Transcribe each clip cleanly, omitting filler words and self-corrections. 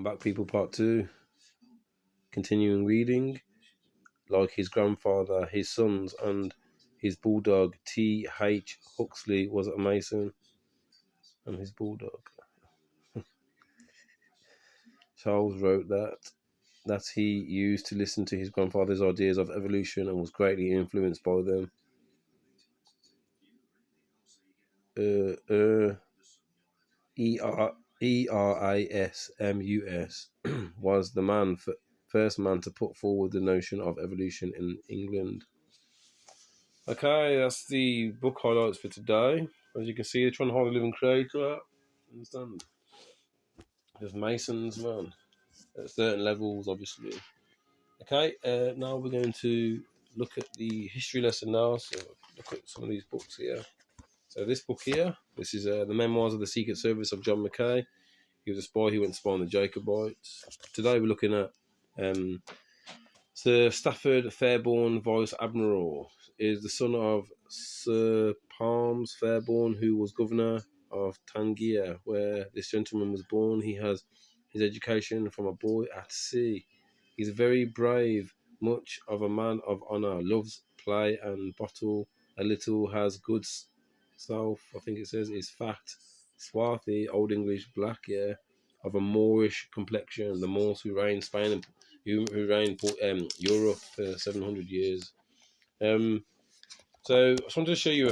back, people, part 2. Continuing reading. Like his grandfather, his sons, and his bulldog T.H. Huxley was a Mason. And his bulldog. Charles wrote that he used to listen to his grandfather's ideas of evolution and was greatly influenced by them. Erasmus was the first man to put forward the notion of evolution in England. Okay, that's the book highlights for today. As you can see, they're trying to hold a living creator. Understand? There's Masons, man, at certain levels, obviously. Okay, now we're going to look at the history lesson now. So look at some of these books here. So this book here, this is the Memoirs of the Secret Service of John Mackay. He was a spy who went to spy on the Jacobites. Today we're looking at Sir Stafford Fairborn, Vice Admiral, is the son of Sir Palms Fairborn, who was governor of Tangier, where this gentleman was born. He has his education from a boy at sea. He's very brave, much of a man of honour, loves play and bottle a little, has good self, I think it says, is fat, swarthy, Old English, black, yeah, of a Moorish complexion, the Moors who reigned Spain and who reigned Europe for 700 years. So I just wanted to show you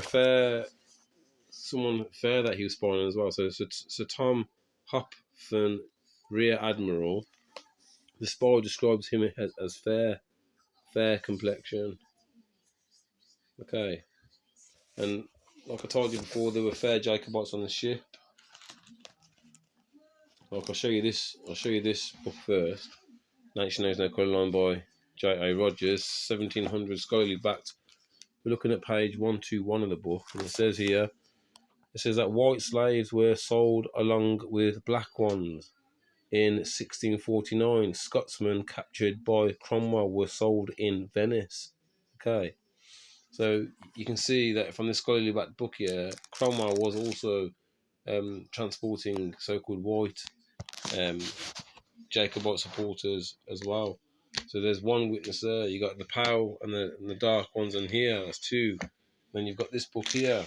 someone fair that he was spying as well. So Sir Tom Hopton, Rear Admiral, the spy describes him as fair complexion. Okay, and like I told you before, there were fair Jacobites on the ship. Like I'll show you this book first. Nation Knows No Colour, line by J.A. Rogers, 1700, scholarly backed. We're looking at page 121 of the book, and it says that white slaves were sold along with black ones. In 1649, Scotsmen captured by Cromwell were sold in Venice. Okay, so you can see that from the scholarly backed book here, Cromwell was also transporting so-called white Jacobite supporters as well. So there's one witness there. You got the pale and the dark ones in here. That's two. Then you've got this book here.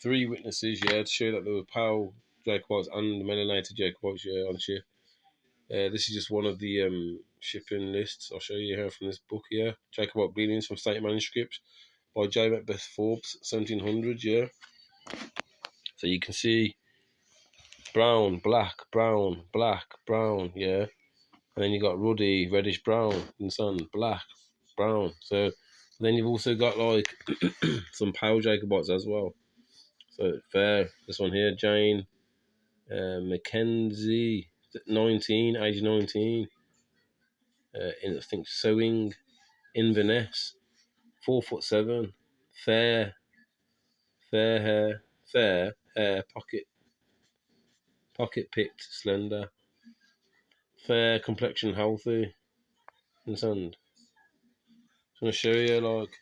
3 witnesses, yeah, to show that there were pale Jacobites and the melanated Jacobites, yeah, on ship. This is just one of the shipping lists. I'll show you here from this book here. Jacobite Bleedings from State Manuscripts by J. Macbeth Forbes, 1700, yeah. So you can see brown, black, brown, yeah. And then you got ruddy, reddish brown in the sun, black, brown. So then you've also got like some pale Jacobites as well. So fair. This one here, Jane Mackenzie, 19, age 19. In I think sewing, Inverness, 4'7", fair hair, pocket picked, slender, fair complexion, healthy, and sand. I'm gonna show you like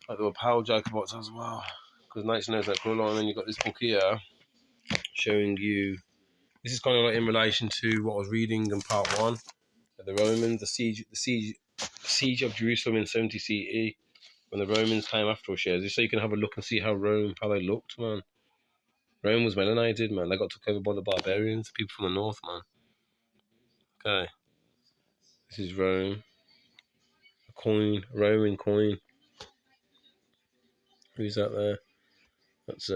there were power Jacobites as well, because nature knows that colour. And then you've got this book here showing you. This is kind of like in relation to what I was reading in part 1. The Romans, the siege of Jerusalem in 70 CE, when the Romans came after us. Yeah, just so you can have a look and see how they looked, man. Rome was melanated, man. They got took over by the barbarians, people from the north, man. Okay, this is Rome. A Roman coin. Who's that there? That's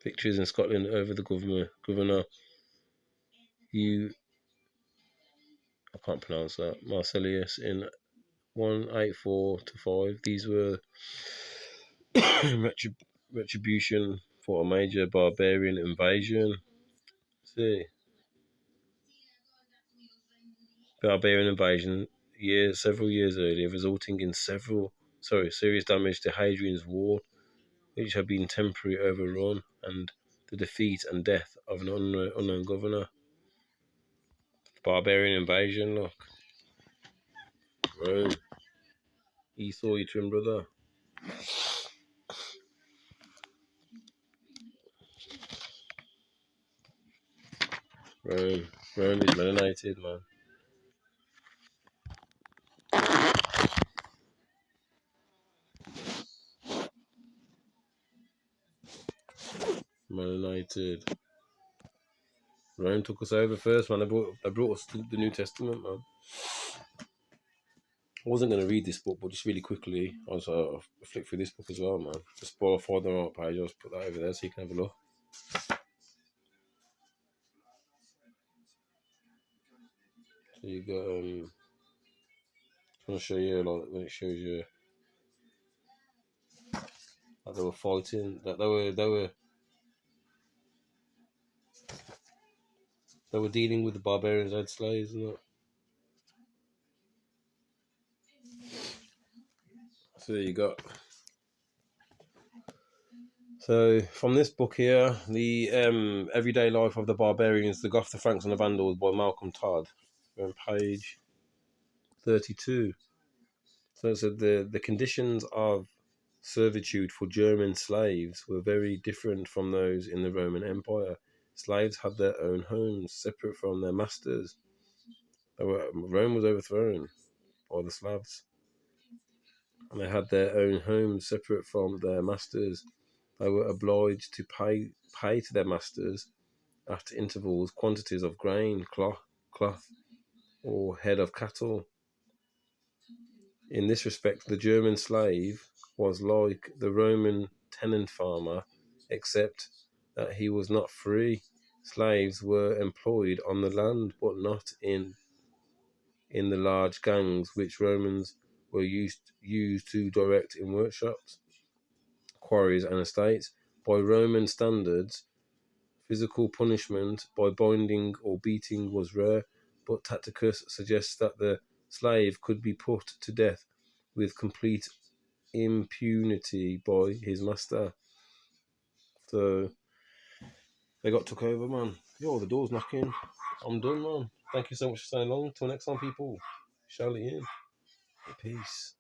victories in Scotland over the governor. I can't pronounce that. Marcellius in 184-5. These were retribution for a major barbarian invasion. See, barbarian invasion several years earlier, resulting in serious damage to Hadrian's Wall, which had been temporarily overrun, and the defeat and death of an unknown governor. Barbarian invasion, look. Rome. Esau, your twin brother. Rome. Rome is melanated, man. Melanated. Rome took us over first, man. They brought us to the New Testament, man. I wasn't going to read this book, but just really quickly, I flicked through this book as well, man. Just spoil for them out page. I'll just put that over there so you can have a look. So you got I want to show you like when it shows you that they were fighting, that they were dealing with the barbarians had slaves and that. So there you go. So from this book here, the everyday life of the barbarians, the Goth, the Franks, and the Vandals by Malcolm Todd. We're on page 32. So it said the conditions of servitude for German slaves were very different from those in the Roman Empire. Slaves had their own homes, separate from their masters. Rome was overthrown by the Slavs, and they had their own homes, separate from their masters. They were obliged to pay to their masters at intervals quantities of grain, cloth, or head of cattle. In this respect, the German slave was like the Roman tenant farmer, except that he was not free. Slaves were employed on the land, but not in the large gangs which Romans were used to direct in workshops, quarries, and estates. By Roman standards, physical punishment by binding or beating was rare, but Tacitus suggests that the slave could be put to death with complete impunity by his master. So they got took over, man. Yo, the door's knocking. I'm done, man. Thank you so much for staying long. Till next time, people. Shout it in. Peace.